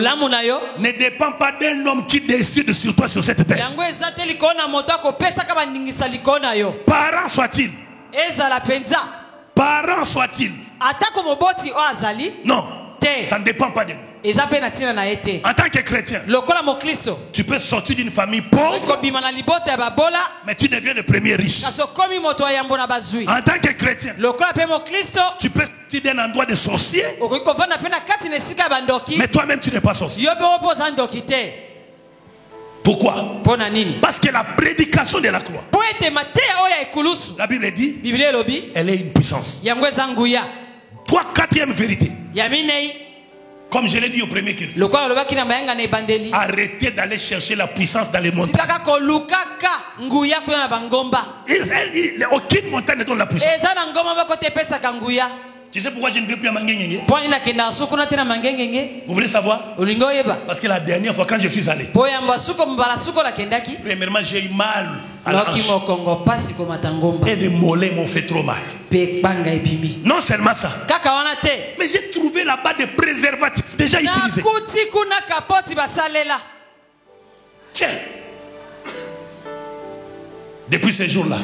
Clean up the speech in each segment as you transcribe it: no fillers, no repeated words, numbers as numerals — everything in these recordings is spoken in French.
ne dépend pas d'un homme qui décide sur toi sur cette terre. Parent soit-il. Parent soit-il. Non, ça ne dépend pas de nous. En tant que chrétien, tu peux sortir d'une famille pauvre, mais tu deviens le premier riche. En tant que chrétien, tu peux sortir d'un endroit de sorcier, mais toi-même tu n'es pas sorcier. Pourquoi? Parce que la prédication de la croix, la Bible dit, elle est une puissance. Toi, quatrième vérité, comme je l'ai dit au premier culte, arrêtez d'aller chercher la puissance dans les montagnes. Aucune montagne ne donne la puissance. Tu sais pourquoi je ne veux plus à Mangengengue? Vous voulez savoir? Parce que la dernière fois quand je suis allé, premièrement j'ai eu mal à la hanche. Et des mollets m'ont fait trop mal. Non seulement ça, mais j'ai trouvé là-bas des préservatifs déjà utilisés. Tiens, depuis ces jours-là,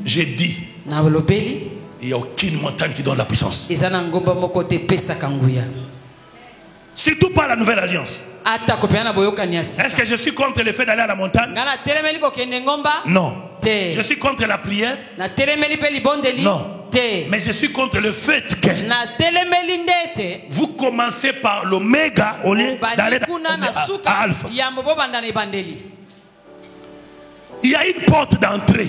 j'ai dit, il n'y a aucune montagne qui donne la puissance. Surtout pas la nouvelle alliance. Est-ce que je suis contre le fait d'aller à la montagne? Non. Je suis contre la prière? Non. Mais je suis contre le fait que vous commencez par l'oméga au lieu d'aller à alpha. Il y a une porte d'entrée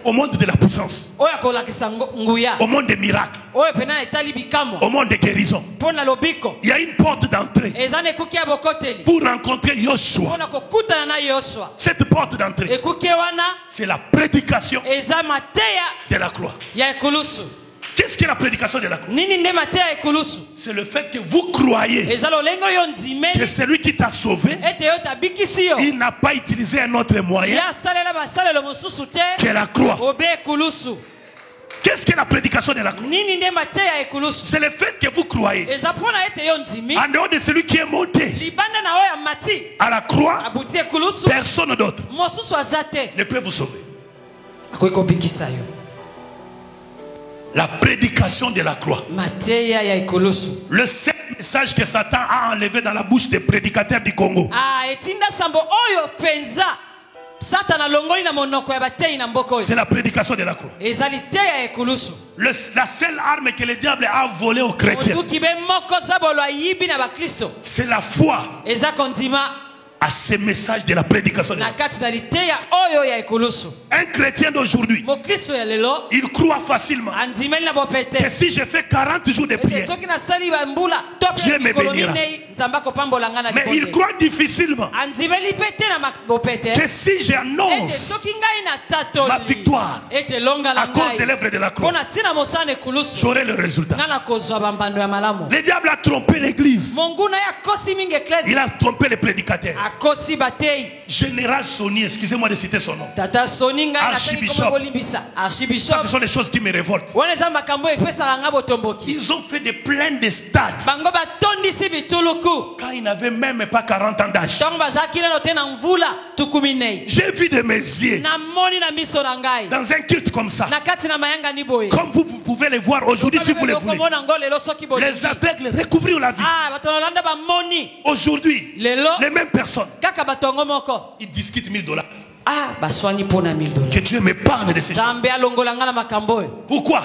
au monde de la puissance, au monde des miracles, au monde des guérisons. Il y a une porte d'entrée pour rencontrer Yoshua. Cette porte d'entrée, c'est la prédication de la croix. Qu'est-ce que la prédication de la croix? C'est le fait que vous croyez que celui qui t'a sauvé, il n'a pas utilisé un autre moyen que la croix. Qu'est-ce que la prédication de la croix? C'est le fait que vous croyez en dehors de celui qui est monté à la croix, personne d'autre ne peut vous sauver. La prédication de la croix. Le seul message que Satan a enlevé dans la bouche des prédicateurs du Congo, c'est la prédication de la croix. La seule arme que le diable a volée aux chrétiens, c'est la foi à ce message de la prédication de la croix. Un chrétien d'aujourd'hui, il croit facilement que si je fais 40 jours de prière, Dieu me bénira. Mais il croit difficilement que si j'annonce ma victoire à cause de l'œuvre de la croix, j'aurai le résultat. Le diable a trompé l'église. Il a trompé les prédicateurs. Général Sony, excusez-moi de citer son nom, Archibishop. Ça, ce sont des choses qui me révoltent. Ils ont fait des pleins de stades quand ils n'avaient même pas 40 ans d'âge. J'ai vu de mes yeux dans un culte comme ça, comme vous pouvez les voir aujourd'hui si vous le voulez, les aveugles recouvrent la vie. Aujourd'hui, les mêmes personnes, ils discutent $1000. Que Dieu m'épargne de ces choses. Pourquoi?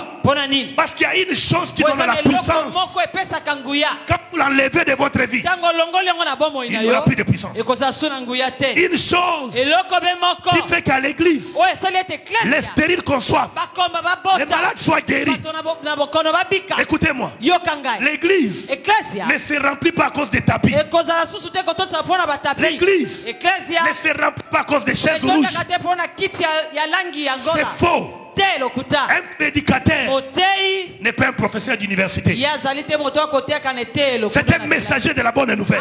Parce qu'il y a une chose qui donne la puissance. Quand vous l'enlevez de votre vie, il n'y aura plus de puissance. Une chose qui fait qu'à l'église, les stériles conçoivent, les malades soient guéris. Écoutez-moi, l'église ne se remplit pas à cause des tapis. L'église ne se remplit pas à cause des chaises rouges. C'est faux. Un prédicateur n'est pas un professeur d'université. C'est un messager de la bonne nouvelle.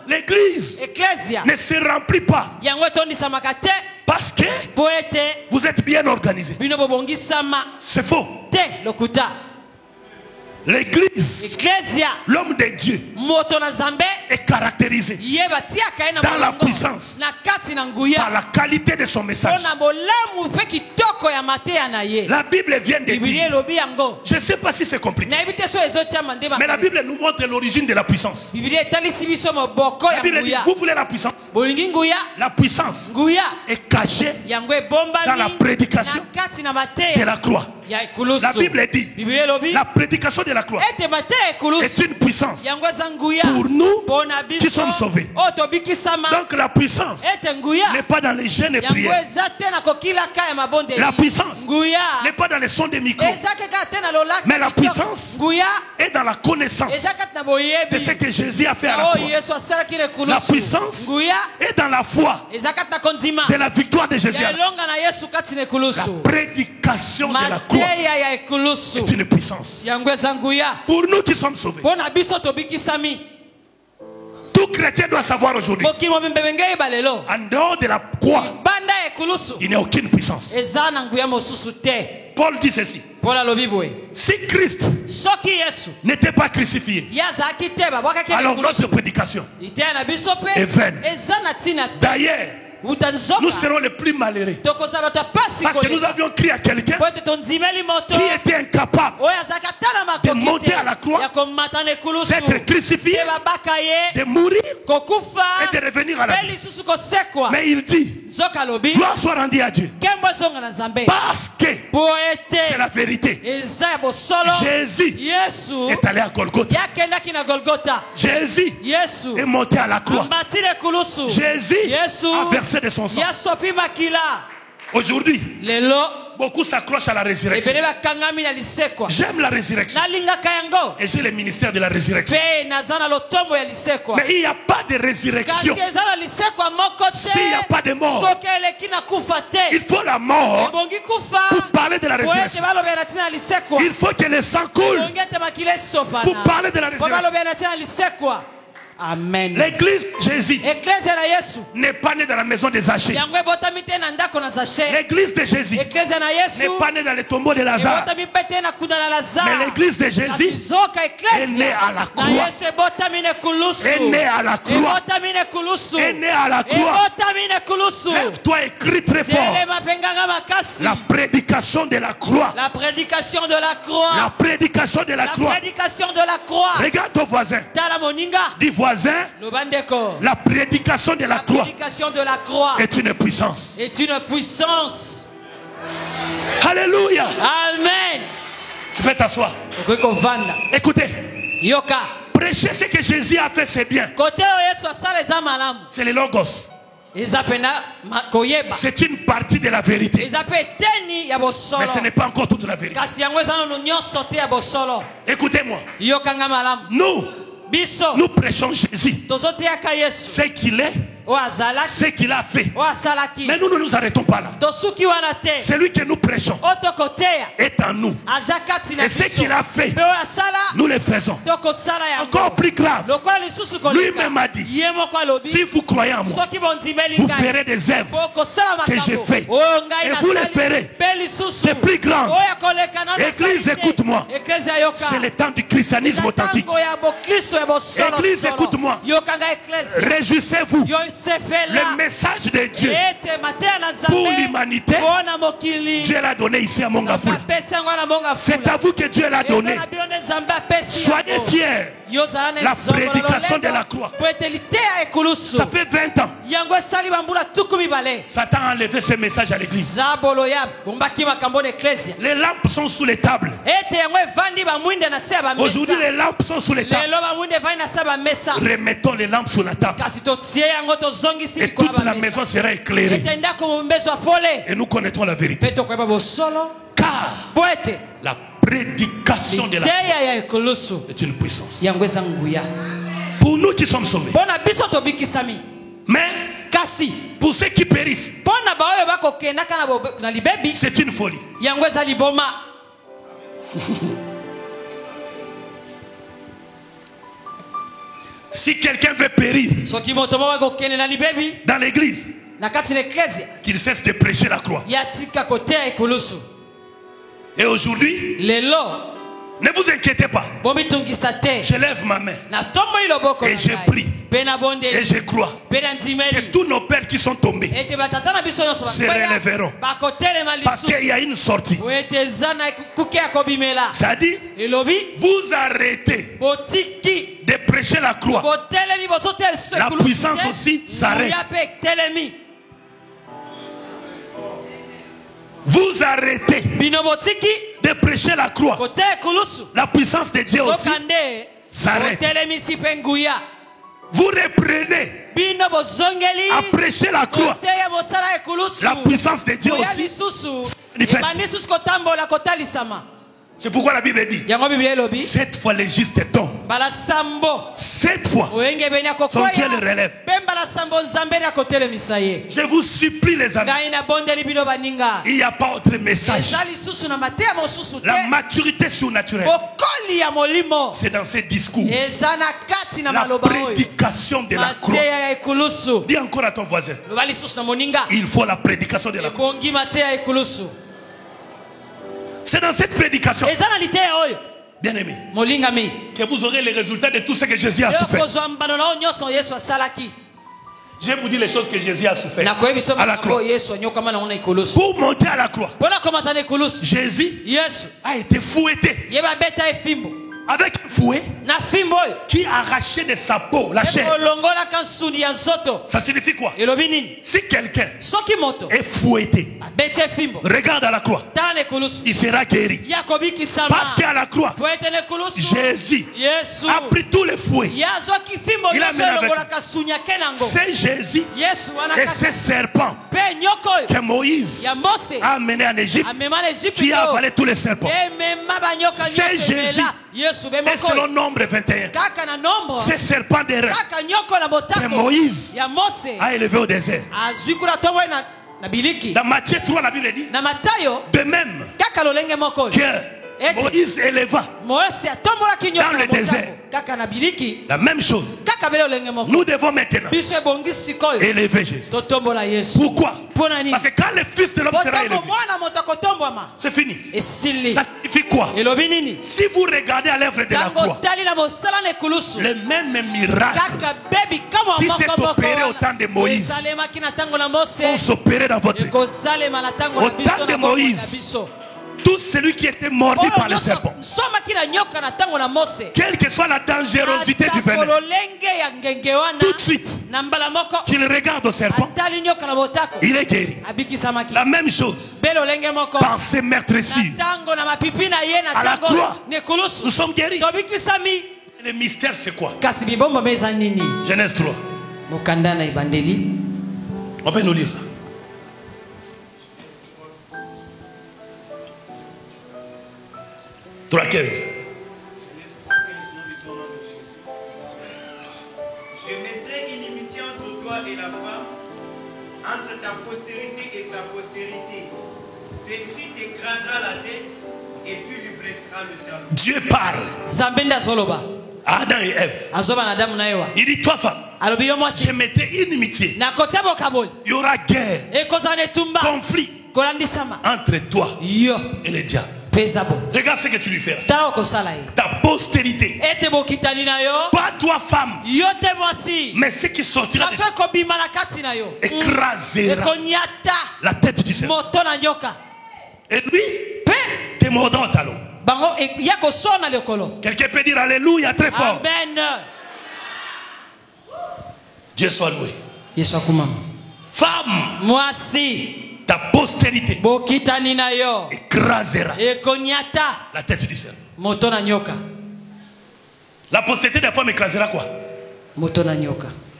L'église ne se remplit pas parce que vous êtes bien organisé. C'est faux. l'église, l'homme de Dieu est caractérisé dans la puissance, par la qualité de son message. La Bible vient de dire, je ne sais pas si c'est compliqué, mais la Bible nous montre l'origine de la puissance. La Bible dit, vous voulez la puissance? La puissance est cachée dans la prédication de la croix. La Bible dit, la prédication de la croix est une puissance pour nous qui sommes sauvés. Donc la puissance n'est pas dans les jeûnes et prières. La puissance n'est pas dans les sons des micros. Mais la puissance est dans la connaissance de ce que Jésus a fait à la croix. La puissance est dans la foi de la victoire de Jésus. La prédication de la croix est une puissance pour nous qui sommes sauvés. Tout chrétien doit savoir aujourd'hui, en dehors de la croix, il n'y a aucune puissance. Paul dit ceci: si Christ n'était pas crucifié, alors notre prédication est vaine. D'ailleurs, nous serons les plus malheureux parce que nous avions crié à quelqu'un qui était incapable de monter à la croix, d'être crucifié, de mourir et de revenir à la vie. Mais il dit, gloire soit rendue à Dieu, parce que c'est la vérité. Jésus est allé à Golgotha. Jésus est monté à la croix. Jésus a versé de son sang. Aujourd'hui, beaucoup s'accrochent à la résurrection. J'aime la résurrection et j'ai le ministère de la résurrection. Mais il n'y a pas de résurrection s'il n'y a pas de mort. Il faut la mort pour parler de la résurrection. Il faut que le sang coule pour parler de la résurrection. Amen. L'église Jésus n'est pas née dans la maison des Zachée. L'église de Jésus n'est pas née dans les tombeaux de Lazare. Mais l'église de Jésus est née à la croix. Est née à la croix. Est née à la croix. Lève-toi et crie très fort: la prédication de la croix. La prédication de la croix. La prédication de la croix. La prédication de la croix. Regarde ton voisin. Dis voisin, la prédication de la croix est une puissance. Est une puissance. Alléluia. Amen. Tu peux t'asseoir. Écoutez. Prêcher ce que Jésus a fait, c'est bien. C'est le logos. C'est une partie de la vérité. Mais ce n'est pas encore toute la vérité. Écoutez-moi. Nous prêchons Jésus, ce qu'il est, ce qu'il a fait. Mais nous ne nous arrêtons pas là. Celui que nous prêchons est en nous. Et ce qu'il a fait, nous le faisons. Encore plus grave, lui-même a dit: si vous croyez en moi, vous verrez des œuvres que j'ai faites. Et vous les verrez de plus grandes. Église, écoute-moi. C'est le temps du christianisme authentique. Église, écoute-moi. Réjouissez-vous. Le message de Dieu pour l'humanité, Dieu l'a donné ici à Mongafula. C'est à vous que Dieu l'a donné. Soyez fiers. La prédication de la croix. Ça fait 20 ans. Satan a enlevé ce message à l'église. Les lampes sont sous les tables. Aujourd'hui, les lampes sont sous les tables. Remettons les lampes sur la table. Et toute la maison sera éclairée. Et nous connaîtrons la vérité. Car la prédication de la croix est une puissance. Pour nous qui sommes sauvés. Mais pour ceux qui périssent, c'est une folie. Si quelqu'un veut périr dans l'église, qu'il cesse de prêcher la croix. Et aujourd'hui, Ne vous inquiétez pas. Je lève ma main et je prie et je crois que tous nos pères qui sont tombés se relèveront parce qu'il y a une sortie. Ça dit, vous arrêtez de prêcher la croix. La puissance aussi s'arrête. Vous arrêtez de prêcher la croix. La puissance de Dieu aussi s'arrête. Vous reprenez à prêcher la croix. La puissance de Dieu aussi manifeste. C'est pourquoi la Bible dit, cette fois les justes tombent. Cette fois, son Dieu le relève. Je vous supplie les amis, il n'y a pas autre message. La maturité surnaturelle, c'est dans ces discours. La prédication de la croix. Dis encore à ton voisin, il faut la prédication de la croix. C'est dans cette prédication, bien aimé, que vous aurez les résultats de tout ce que Jésus a souffert. Je vais vous dire les choses que Jésus a souffert à la croix. Pour monter à la croix, Jésus a été fouetté avec un fouet qui arrachait de sa peau la chair. Ça signifie quoi? Si quelqu'un est fouetté, regarde à la croix, il sera guéri. Parce qu'à la croix, Jésus a pris tous les fouets. Il a mené avec c'est Jésus et ces serpents que Moïse a amené en Égypte, qui a avalé tous les serpents. C'est Jésus. Et selon Nombre 21, ces serpents des reins que Moïse a élevé au désert. Dans Matthieu 3, la Bible dit, de même que Moïse éleva dans le désert, la même chose, nous devons maintenant élever Jésus. Pourquoi? Parce que quand le Fils de l'homme sera élevé, c'est fini. Ça signifie quoi? Si vous regardez à l'œuvre de la croix, le même miracle qui s'est opéré au temps de Moïse vont s'opérer dans votre vie. Au temps de Moïse, tout celui qui était mordu par le serpent, quelle que soit la dangerosité du venin, tout de suite qu'il regarde au serpent, il est guéri. La même chose, par ces meurtrissures à la croix, nous sommes guéris. Le mystère, c'est quoi? Genèse 3. On peut nous lire ça. 3,15. Je mettrai inimitié entre toi et la femme, entre ta postérité et sa postérité. Celle-ci t'écrasera la tête et tu lui blesseras le talon. Dieu parle à Adam et Ève. Il dit, toi femme, je mettrai inimitié. Il y aura guerre, conflit entre toi et le diable. Regarde ce que tu lui feras. Ta postérité, pas toi femme, mais ce qui sortira écrasera la tête du serpent. Et lui te mordra au talon. Quelqu'un peut dire alléluia très fort. Amen. Dieu soit loué. Femme, moi si ta postérité écrasera la tête du serpent. La postérité de la femme écrasera quoi?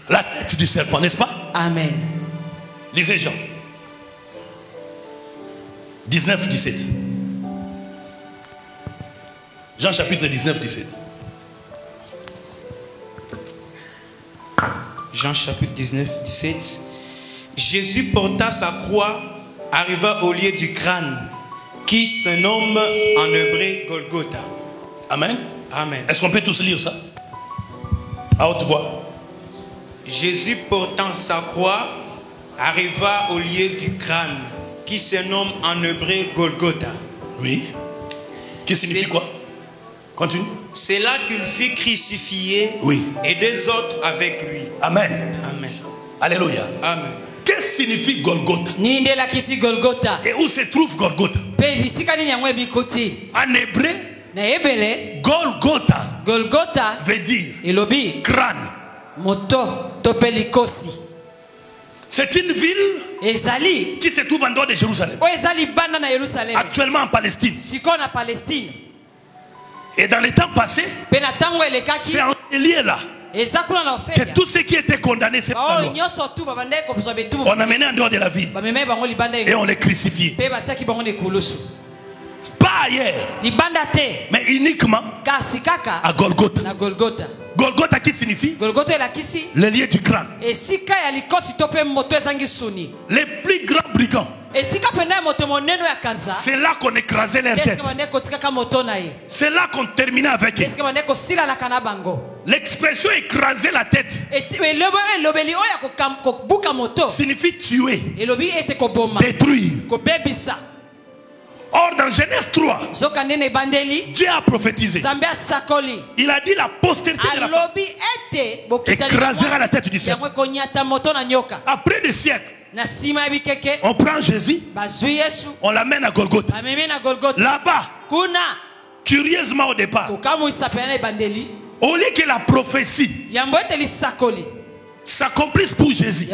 La tête du serpent, n'est-ce pas? Amen. Lisez Jean 19, 17. Jean chapitre 19, 17. Jean chapitre 19, 17. Jésus porta sa croix, arriva au lieu du crâne, qui se nomme en hébreu Golgotha. Amen. Amen. Est-ce qu'on peut tous lire ça à haute voix? Jésus portant sa croix, arriva au lieu du crâne, qui se nomme en hébreu Golgotha. Oui. Qui signifie quoi? Continue. C'est là qu'il fut crucifié, oui, et 2 autres avec lui. Amen. Amen. Alléluia. Amen. Qu'est-ce que signifie Golgotha? Et où se trouve Golgotha? En hébreu, Golgotha veut dire crâne. C'est une ville qui se trouve en dehors de Jérusalem. Actuellement en Palestine. Et dans les temps passés, c'est en lié là que tout ce qui était condamné, c'est pas loi. On a mené en dehors de la ville et on les crucifié. Pas ailleurs, mais uniquement à Golgotha. Golgotha qui signifie le lieu du crâne. Les plus grands brigands, c'est là qu'on écrasait leur tête. C'est là qu'on terminait avec eux. L'expression écraser la tête signifie tuer, détruire. Or dans Genèse 3, Dieu a prophétisé. Il a dit la postérité de la femme écrasera la tête du serpent. Après des siècles, on prend Jésus, on l'amène à Golgotha. Là-bas, curieusement au départ, au lieu que la prophétie s'accomplisse pour Jésus,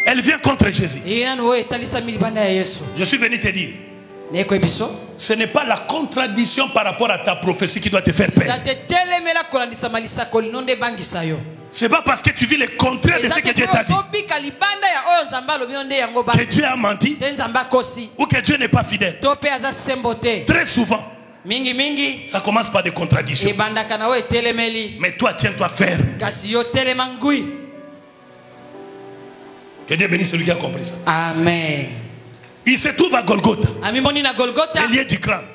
elle vient contre Jésus. Je suis venu te dire, ce n'est pas la contradiction par rapport à ta prophétie qui doit te faire peur. C'est pas parce que tu vis le contraire de ce que Dieu t'a dit que Dieu a menti ou que Dieu n'est pas fidèle. Très souvent, ça commence par des contradictions. Mais toi, tiens-toi ferme. Que Dieu bénisse celui qui a compris ça. Amen. Il se trouve à Golgotha, le lieu du crâne.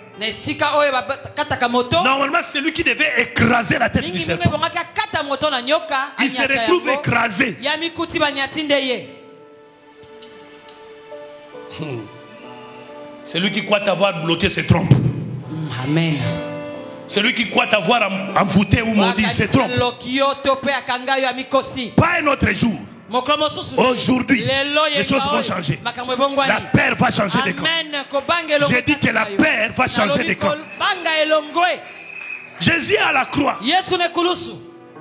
Normalement, c'est lui qui devait écraser la tête du serpent. Il se retrouve écrasé. Celui qui croit avoir bloqué se trompe. Amen. Celui qui croit avoir envoûté ou maudit se trompe. Pas un autre jour. Aujourd'hui, les choses vont changer. La paix va changer de camp. J'ai dit que la paix va changer de camp. Jésus est à la croix.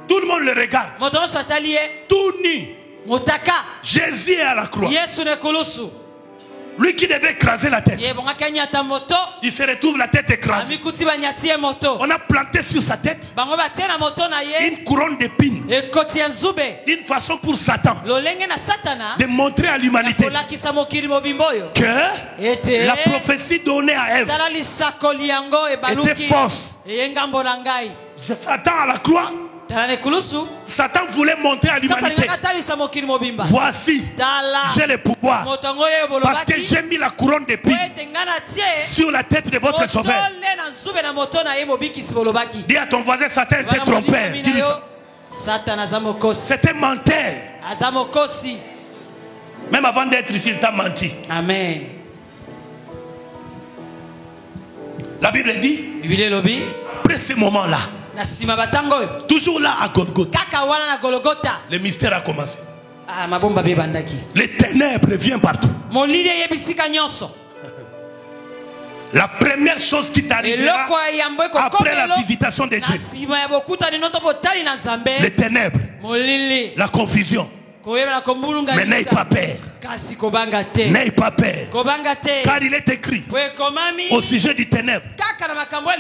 Tout le monde le regarde. Tout nu. Jésus est à la croix. Lui qui devait écraser la tête, il se retrouve la tête écrasée. On a planté sur sa tête une couronne d'épines. Une façon pour Satan de montrer à l'humanité que la prophétie donnée à Ève était fausse. Satan à la croix, Satan voulait montrer à l'humanité, voici, j'ai le pouvoir parce que j'ai mis la couronne d'épines sur la tête de votre sauveur. Dis à ton voisin, Satan était trompeur. Dis-lui ça. C'était menteur. Même avant d'être ici, il t'a menti. Amen. La Bible dit, après ce moment-là, toujours là à Golgotha, le mystère a commencé. Les ténèbres viennent partout. La première chose qui t'arrivera après la visitation de Dieu, les ténèbres, la confusion. Mais n'aie pas peur. N'aie pas peur. Car il est écrit au sujet du ténèbre,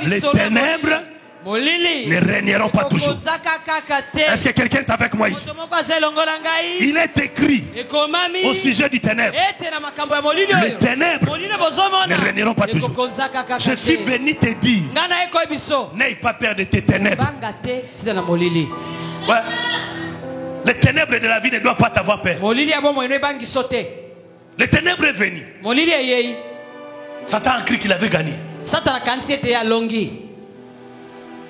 les ténèbres ne régneront pas toujours. Est-ce que quelqu'un est avec moi ici? Il est écrit au sujet du ténèbre, les ténèbres ne régneront pas toujours. Je suis venu te dire, n'aie pas peur de tes ténèbres. Ouais. Les ténèbres de la vie ne doivent pas t'avoir peur. Les ténèbres est venu. Satan a cru qu'il avait gagné.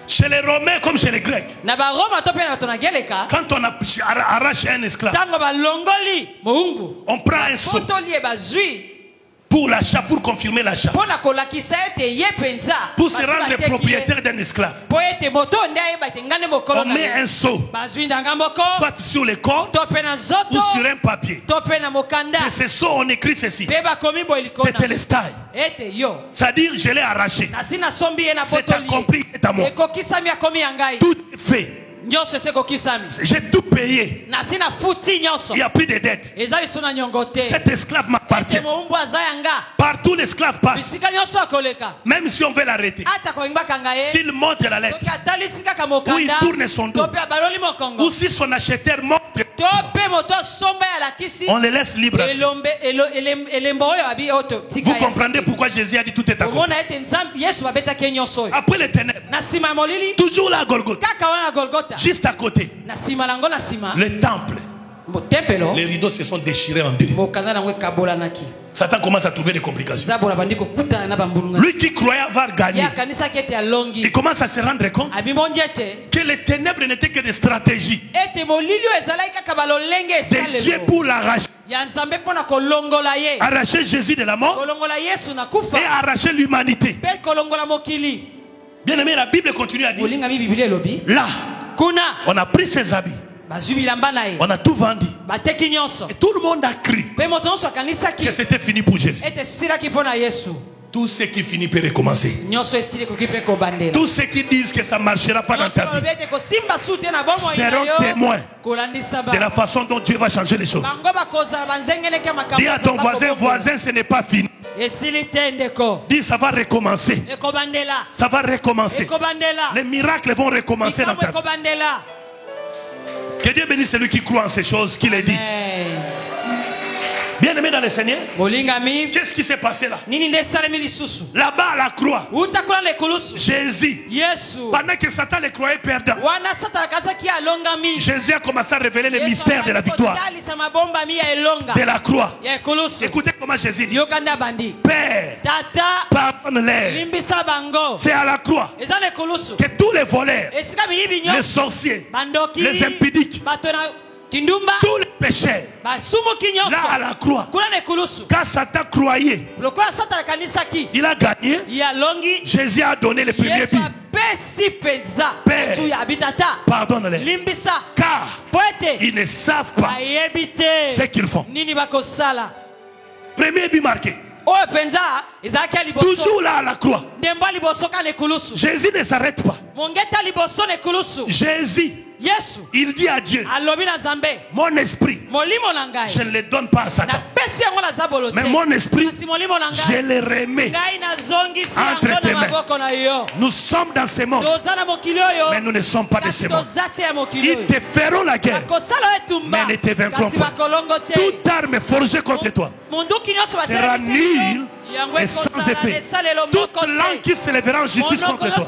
Chez les Romains comme chez les Grecs, quand on arrache un esclave, on prend un seau pour l'achat, pour confirmer l'achat, pour se rendre propriétaire d'un esclave. On met un sceau, soit sur les cordes ou sur un papier. Et ce sceau, on écrit ceci: Tetelestai. C'est-à-dire, je l'ai arraché. C'est accompli, c'est à moi. Tout est fait. J'ai tout payé. Il n'y a plus de dettes. Cet esclave m'appartient. Partout l'esclave passe. Même si on veut l'arrêter, s'il montre la lettre, ou il tourne son dos, ou si son acheteur montre, on le laisse libre. Vous comprenez pourquoi Jésus a dit tout est accompli. Après les ténèbres, toujours là à Golgotha, juste à côté, le temple, les rideaux se sont déchirés en deux. Satan commence à trouver des complications. Lui qui croyait avoir gagné, il commence à se rendre compte que les ténèbres n'étaient que des stratégies de Dieu pour l'arracher. Arracher Jésus de la mort et arracher l'humanité. Bien aimé, la Bible continue à dire, là, on a pris ses habits, on a tout vendu, et tout le monde a crié que c'était fini pour Jésus. Tout ce qui finit peut recommencer. Tous ceux qui disent que ça ne marchera pas dans ta vie seront témoins de la façon dont Dieu va changer les choses. Dis à ton voisin, ce n'est pas fini. Dis, ça va recommencer. Ça va recommencer. Les miracles vont recommencer dans ta vie. Que Dieu bénisse celui qui croit en ces choses, qui les dit. Bien aimé dans le Seigneur, qu'est-ce qui s'est passé là? Là-bas à la croix, Jésus, pendant que Satan le croyait perdant, Jésus a commencé à révéler les mystères de la victoire de la croix. Écoutez comment Jésus dit: Père, pardonne-les. C'est à la croix que tous les voleurs, les sorciers, les impudiques, tous les pécheurs, là à la croix, quand Satan croyait, il a gagné. Jésus a donné le premier but. Père, pardonne-les, car ils ne savent pas ce qu'ils font. Premier but marqué. Toujours là à la croix, Jésus ne s'arrête pas. Jésus, il dit à Dieu: mon esprit, je ne le donne pas à Satan, mais mon esprit, je le remets entre tes mains. Nous sommes dans ce monde, mais nous ne sommes pas de ce monde. Ils te feront la guerre, mais ne te vaincront pas. Toute arme forgée contre toi sera nulle et sans effet. Toute langue qui se lèvera en justice contre toi,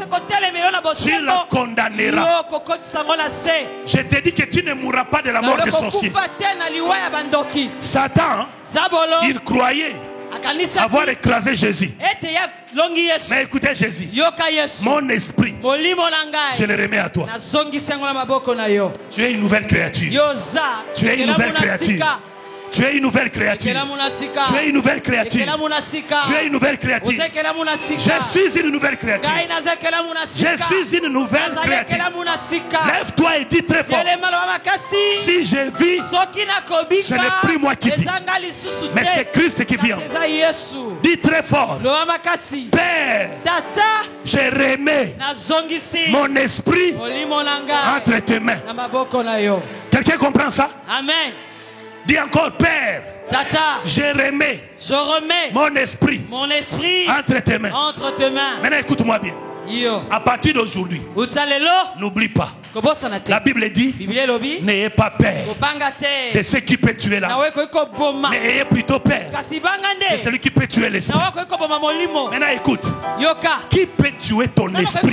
tu la condamneras. Je te dis que tu ne mourras pas de la mort des sorciers. Satan, il croyait avoir écrasé Jésus. Mais écoutez Jésus, mon esprit, je le remets à toi. Tu es une nouvelle créature. Tu es une nouvelle créature. Tu es une nouvelle créature. Tu es une nouvelle créature. Tu es une nouvelle créature. Je suis une nouvelle créature. Je suis une nouvelle créature. Lève-toi et dis très fort: si je vis, ce n'est plus moi qui vis, mais c'est Christ qui vit en moi. Dis très fort: Père, je remets mon esprit entre tes mains. Quelqu'un comprend ça? Amen. Dis encore: Père, je remets mon esprit entre tes mains. Maintenant écoute-moi bien. À partir d'aujourd'hui, n'oublie pas, la Bible dit: n'ayez pas peur de ce qui peut tuer l'âme, mais ayez plutôt peur de celui qui peut tuer l'esprit. Maintenant écoute, qui peut tuer ton esprit?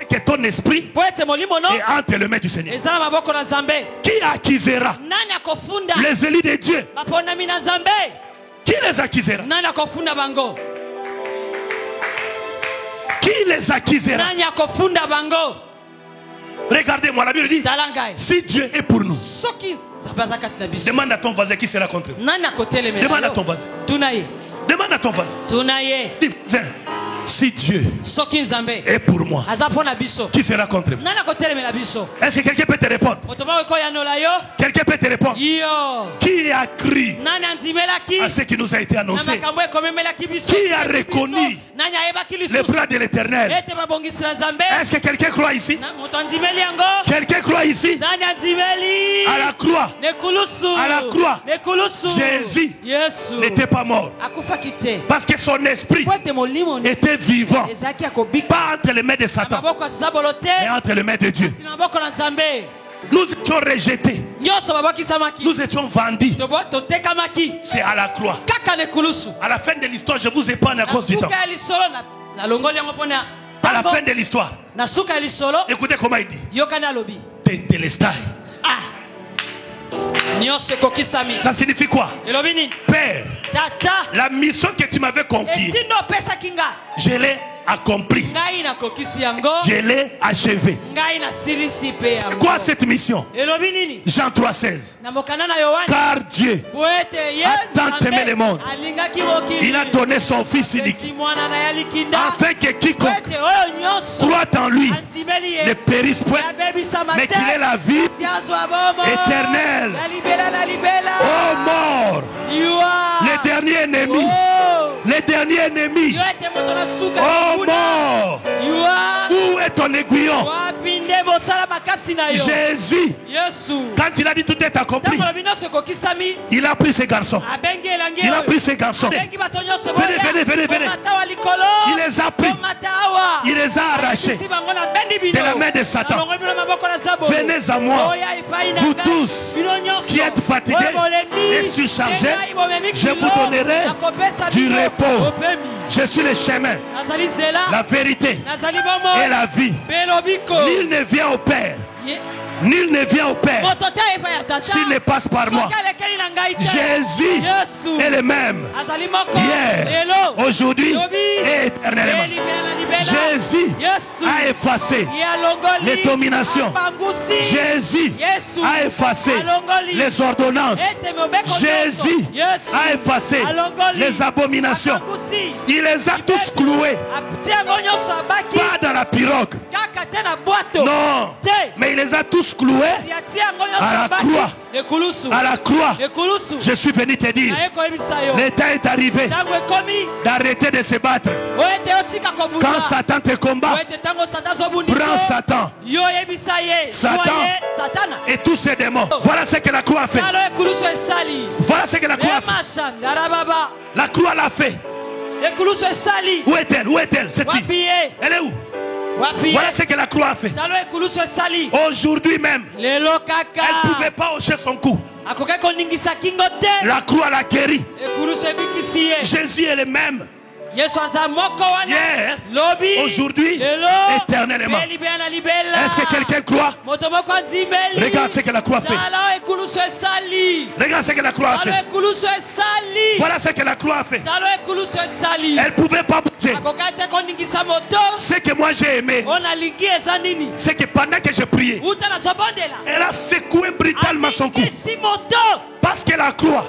Que ton esprit est entre les mains du Seigneur. Qui accusera les élus de Dieu? Qui les accusera? Qui les accusera? Regardez-moi, la Bible dit, si Dieu est pour nous, demande à ton voisin qui sera contre nous. Demande à ton voisin. Demande à ton voisin. Dis, voisin, si Dieu est pour moi, qui sera contre moi? Est-ce que quelqu'un peut te répondre? Quelqu'un peut te répondre? Qui a cru à ce qui nous a été annoncé? Qui a reconnu les bras de l'Éternel? Est-ce que quelqu'un croit ici? Quelqu'un croit ici? À la croix, Jésus n'était pas mort parce que son esprit était vivant, pas entre les mains de Satan, mais entre les mains de Dieu. Nous étions rejetés, nous étions vendus. C'est à la croix. À la fin de l'histoire, je vous épargne à cause du temps. À la fin de l'histoire, écoutez comment il dit. Tetelestai. Ça signifie quoi? Père, la mission que tu m'avais confiée, je l'ai accomplie. Je l'ai achevée. C'est quoi cette mission? Jean 3,16. Car Dieu a tant aimé le monde, il a donné son Fils unique, afin que quiconque croit en lui ne périsse point, mais qu'il ait la vie éternelle. Oh mort, le dernier ennemi, le dernier ennemi. Oh mort, où est ton aiguillon? Jésus, quand il a dit tout est accompli, il a pris ses garçons. Il a pris ses garçons. Venez, venez, venez. Il les a pris. Il les a arrachés de la main de Satan. Venez à moi, vous tous qui êtes fatigués et surchargés, je vous donnerai du repos. Je suis le chemin, la vérité et la vie. Nul ne vient au Père. Nul ne vient au Père s'il ne passe par moi. Jésus est le même hier, aujourd'hui et éternellement. Jésus a effacé les dominations. Jésus a effacé les ordonnances. Jésus a effacé les abominations. Il les a tous cloués. Pas dans la pirogue. Non, mais il les a tous cloués à la croix. À la croix, je suis venu te dire, le temps est arrivé d'arrêter de se battre. Quand Satan te combat, prends Satan. Satan et tous ses démons. Voilà ce que la croix a fait. Voilà ce que la croix a fait. La croix l'a fait. Où est-elle? Où est-elle cette fille? Elle est où? Voilà ce que la croix a fait. Aujourd'hui même, elle ne pouvait pas hocher son cou. La croix l'a guéri. Jésus est le même. Hier, aujourd'hui, éternellement. Est-ce que quelqu'un croit? Regarde ce que la croix fait. Regarde ce que la croix a fait. Voilà ce que la croix a fait. Elle ne pouvait pas bouger. Ce que moi j'ai aimé, c'est que pendant que je priais, elle a secoué brutalement son cou. Parce que la croix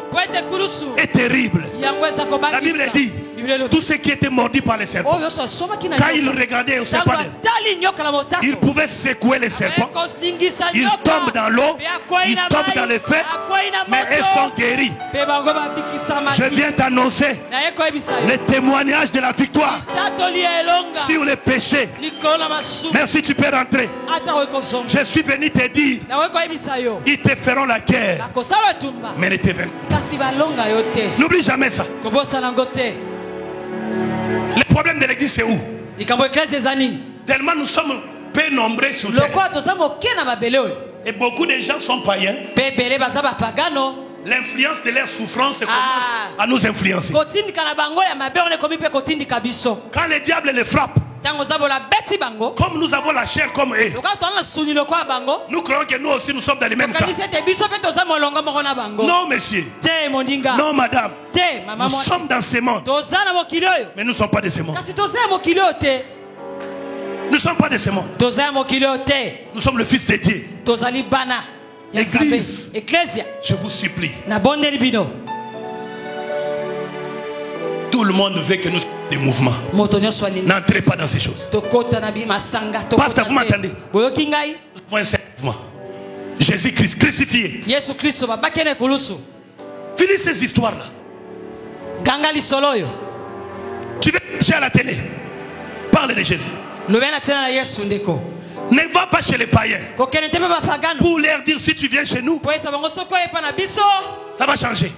est terrible. La Bible dit, tous ceux qui étaient mordus par les serpents, quand ils regardaient au serpent, ils pouvaient secouer les serpents. Ils tombent dans l'eau, ils tombent dans les feux, mais ils sont guéris. Je viens t'annoncer le témoignage de la victoire sur les péchés. Merci, tu peux rentrer. Je suis venu te dire, ils te feront la guerre, mais ne te vaincront. N'oublie jamais ça. Le problème de l'église, c'est où? Tellement nous sommes peu nombreux sur terre. Et beaucoup de gens sont païens. L'influence de leur souffrance commence à nous influencer. Quand le diable les frappe, comme nous avons la chair comme eux, nous croyons que nous aussi nous sommes dans les mêmes cas. Non monsieur, non madame, nous sommes dans ce monde, mais nous ne sommes pas de ce monde. Nous ne sommes pas de ce monde. Nous sommes le fils de Dieu. Église, je vous supplie. Tout le monde veut que nous soyons des mouvements. N'entrez pas dans ces choses. Pasteur, vous m'entendez? Nous avons un seul mouvement. Jésus-Christ crucifié. Finis ces histoires-là. Tu veux chercher à la télé. Parle de Jésus. Ne va pas chez les païens pour leur dire si tu viens chez nous, ça va changer.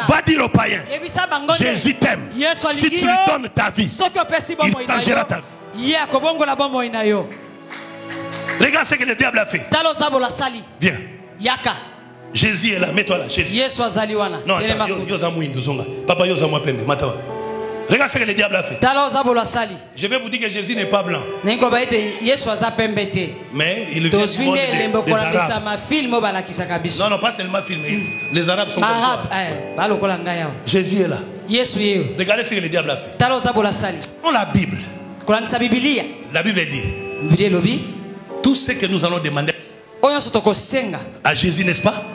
Va dire aux païens, Jésus t'aime. Si tu lui donnes ta vie, il changera ta vie. Regarde ce que le diable a fait. Viens. Jésus est là, mets-toi là. Jésus. Non, attends, Papa, regarde ce que le diable a fait. Je vais vous dire que Jésus n'est pas blanc. Mais il vient du monde des Arabes. Non, pas seulement film. Les Arabes sont comme ça. Jésus est là. Regardez ce que le diable a fait. Dans la Bible, la Bible dit tout ce que nous allons demander à Jésus, n'est-ce pas?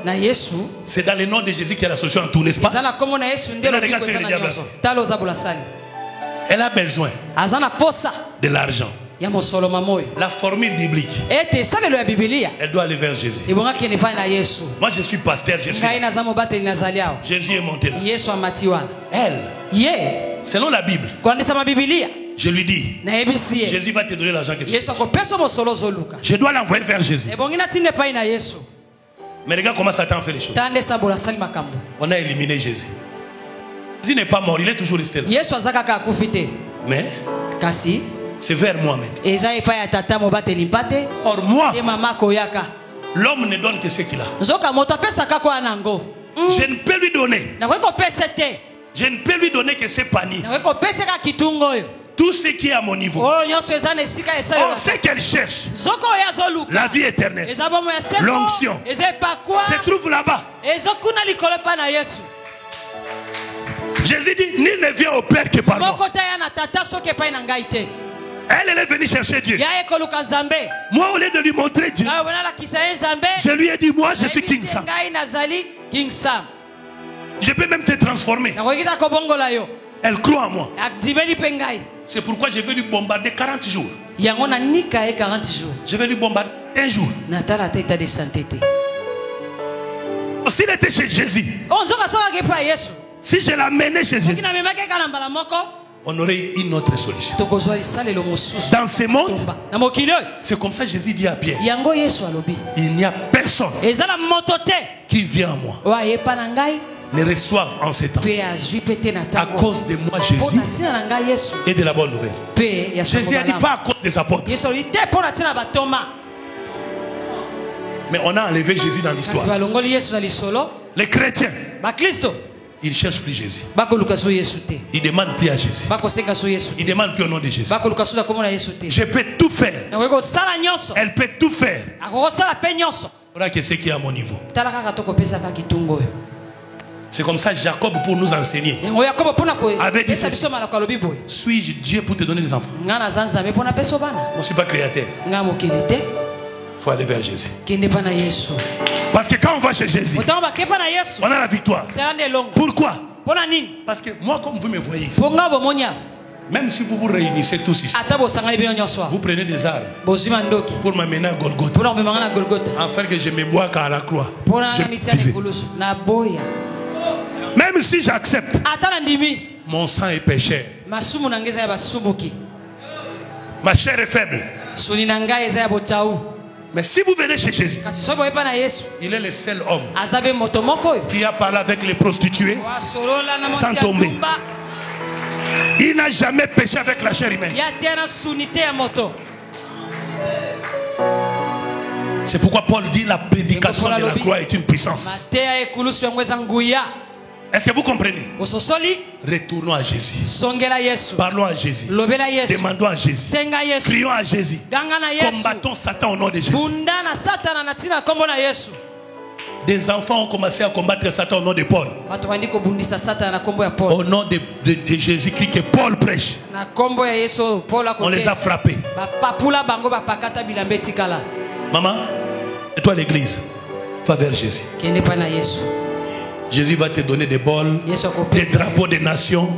C'est dans le nom de Jésus qu'il y a la solution à tout, n'est-ce pas? Elle a besoin de l'argent. La formule biblique, elle doit aller vers Jésus. Moi je suis pasteur, Jésus est monté là. Elle, selon la Bible, je lui dis, Jésus va te donner l'argent que tu veux. Je dois l'envoyer vers Jésus. Mais regarde comment Satan fait les choses. On a éliminé Jésus. Jésus n'est pas mort, il est toujours resté là. Mais c'est vers moi maintenant. Or moi, l'homme ne donne que ce qu'il a. Je ne peux lui donner. Je ne peux lui donner que ses paniers. Tout ce qui est à mon niveau. On sait qu'elle cherche la vie éternelle. L'onction se trouve là-bas. Jésus dit, nul ne vient au Père que par moi. Elle est venue chercher Dieu. Moi, au lieu de lui montrer Dieu, je lui ai dit, moi je suis King Sam. Je peux même te transformer. Elle croit en moi. C'est pourquoi je vais lui bombarder 40 jours. Je vais lui bombarder un jour. S'il était chez Jésus, si je l'amenais chez Jésus, on aurait une autre solution. Dans ce monde, c'est comme ça que Jésus dit à Pierre, il n'y a personne qui vient à moi ne reçoivent en ces temps à cause de moi Jésus et de la bonne nouvelle. Jésus a dit pas à cause des apôtres, mais on a enlevé Jésus dans l'histoire. Les chrétiens, ils ne cherchent plus Jésus. Ils ne demandent plus à Jésus. Ils ne demandent plus au nom de Jésus. Je peux tout faire. Elle peut tout faire. Voilà que c'est qui est à mon niveau. C'est comme ça Jacob, pour nous enseigner, avait dit ceci: suis-je Dieu pour te donner des enfants? Je ne suis pas créateur. Il faut aller vers Jésus. Parce que quand on va chez Jésus, on a la victoire. Pourquoi? Parce que moi, comme vous me voyez ici, même si vous vous réunissez tous ici, vous prenez des armes pour m'amener à Golgotha, afin que je me bois à la croix. Même si j'accepte, mon sang est pécheur, ma chair est faible. Mais si vous venez chez Jésus, il est le seul homme qui a parlé avec les prostituées sans tomber. Il n'a jamais péché avec la chair humaine. C'est pourquoi Paul dit la prédication de la croix est une puissance. Est-ce que vous comprenez? Retournons à Jésus. Parlons à Jésus. Demandons à Jésus. Prions à Jésus. Combattons Satan au nom de Jésus. Des enfants ont commencé à combattre Satan au nom de Paul. Au nom de Jésus-Christ que Paul prêche. On les a frappés. Maman, et toi l'église, va vers Jésus. Jésus va te donner des bols, des drapeaux des nations.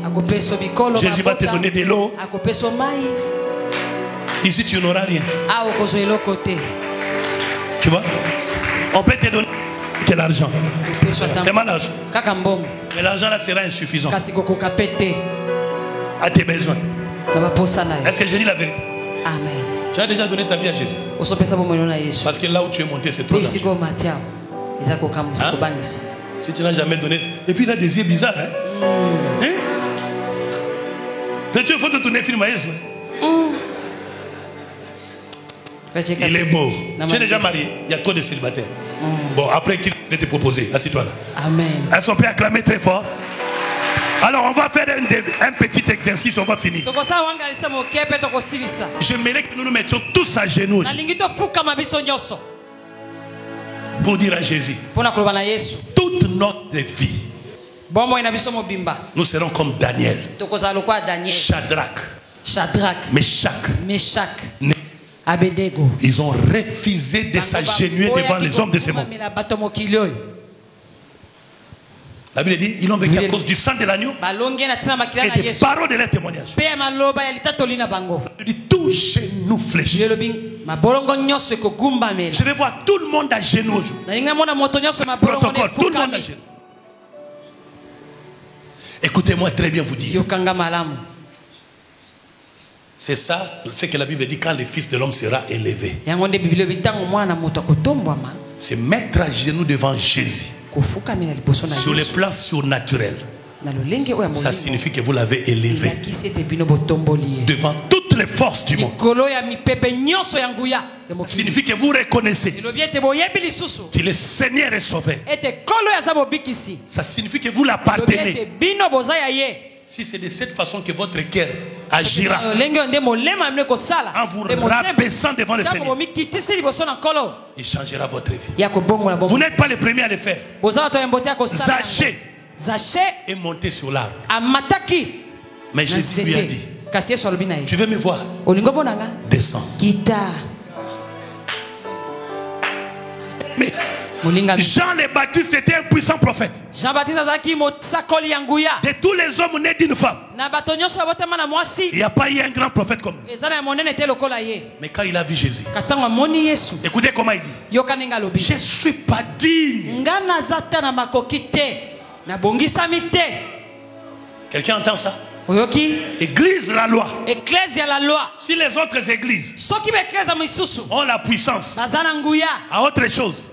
Jésus va te donner de l'eau. Ici, tu n'auras rien. Tu vois? On peut te donner de l'argent. C'est mal l'argent. Mais l'argent là sera insuffisant à tes besoins. Est-ce que j'ai dit la vérité? Amen. Tu as déjà donné ta vie à Jésus. Parce que là où tu es monté, c'est trop d'argent. Hein? Si tu n'as jamais donné. Et puis il a des yeux bizarres. Hein? Peut-être qu'il faut te tourner film à Jésus. Il est beau. Tu es déjà marié. Il y a trop de célibataires. Bon, après, qui va te proposer? Assieds-toi là. Amen. Est-ce qu'on peut acclamer très fort? Alors, on va faire un petit exercice. On va finir. J'aimerais que nous nous mettions tous à genoux pour dire à Jésus toute notre vie. Nous serons comme Daniel, Shadrach, Meshach, Abednego. ils ont refusé de s'agenouiller devant les hommes de ce monde. La Bible dit ils ont vécu à cause du sang de l'agneau et des paroles de leur témoignage. Il dit tout genou fléchi. Je vais voir tout le monde à genoux aujourd'hui. Protocole, tout le monde à genoux. Écoutez-moi très bien vous dire. C'est ça, c'est que la Bible dit quand le Fils de l'homme sera élevé. C'est mettre à genoux devant Jésus. Sur le plan surnaturel, ça signifie que vous l'avez élevé devant toutes les forces du monde. Ça signifie que vous reconnaissez qu'il est Seigneur et Sauveur. Ça signifie que vous l'appartenez. Si c'est de cette façon que votre cœur agira, en vous rabaissant devant le Seigneur, il changera votre vie. Vous n'êtes pas les premiers à le faire. Zaché est monté sur l'arbre. Mais Jésus lui a dit, tu veux me voir? Descends. Mais Jean le Baptiste était un puissant prophète. De tous les hommes nés d'une femme, il n'y a pas eu un grand prophète comme lui. Mais quand il a vu Jésus, écoutez comment il dit, je ne suis pas digne. Quelqu'un entend ça? Église la loi. Si les autres églises ont la puissance à autre chose,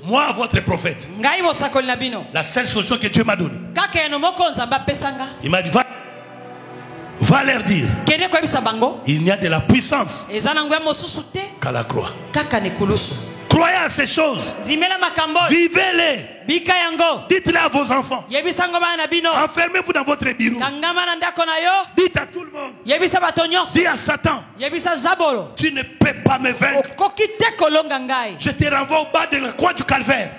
moi votre prophète, la seule solution que Dieu m'a donnée, il m'a dit va leur dire il n'y a de la puissance qu'à la croix. Croyez à ces choses. Vivez-les. Dites-les à vos enfants. Enfermez-vous dans votre bureau. Dites à tout le monde. Dis à Satan. Tu ne peux pas me vaincre. Je te renvoie au bas de la croix du calvaire.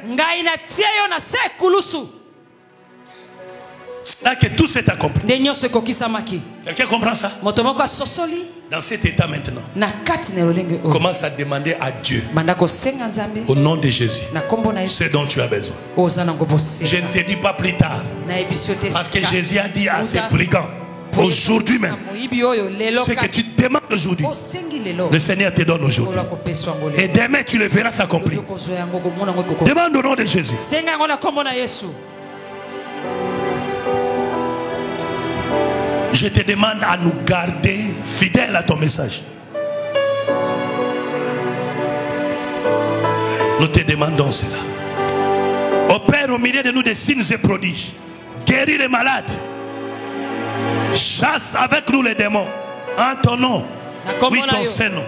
C'est là que tout s'est accompli. Quelqu'un comprend ça? Dans cet état maintenant, commence à demander à Dieu au nom de Jésus ce dont tu as besoin. Je ne te dis pas plus tard, parce que Jésus a dit à ses brigands aujourd'hui même, ce que tu demandes aujourd'hui, le Seigneur te donne aujourd'hui. Et demain tu le verras s'accomplir. Demande au nom de Jésus. Je te demande à nous garder fidèles à ton message. Nous te demandons cela. Opère au milieu de nous des signes et prodiges. Guéris les malades. Chasse avec nous les démons. En ton nom. Oui, ton Saint-Nom.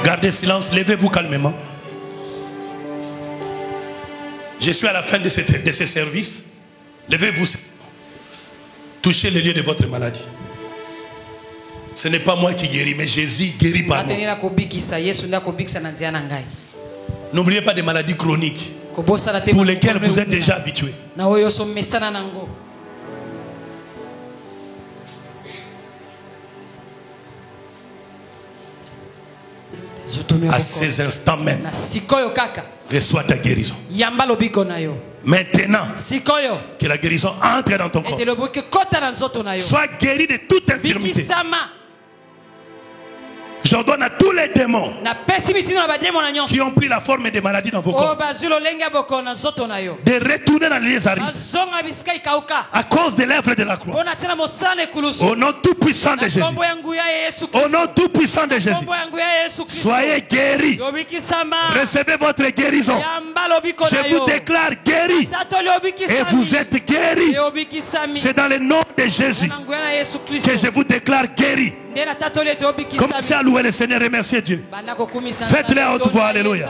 Gardez silence, levez-vous calmement. Je suis à la fin de ce service. Levez-vous. Touchez les lieux de votre maladie. Ce n'est pas moi qui guéris, mais Jésus guérit par moi. N'oubliez pas des maladies chroniques pour lesquelles vous êtes déjà habitués. À ces instants même, reçois ta guérison. Maintenant, que la guérison entre dans ton corps. Sois guéri de toute infirmité. J'ordonne à tous les démons qui ont pris la forme des maladies dans vos corps de retourner dans les arides à cause de l'œuvre de la croix. Au nom tout puissant de Jésus. Au nom tout puissant de Jésus. Soyez guéris. Recevez votre guérison. Je vous déclare guéris. Et vous êtes guéris. C'est dans le nom de Jésus que je vous déclare guéris. Commencez à louer le Seigneur, remerciez Dieu. Faites-le à haute voix, alléluia.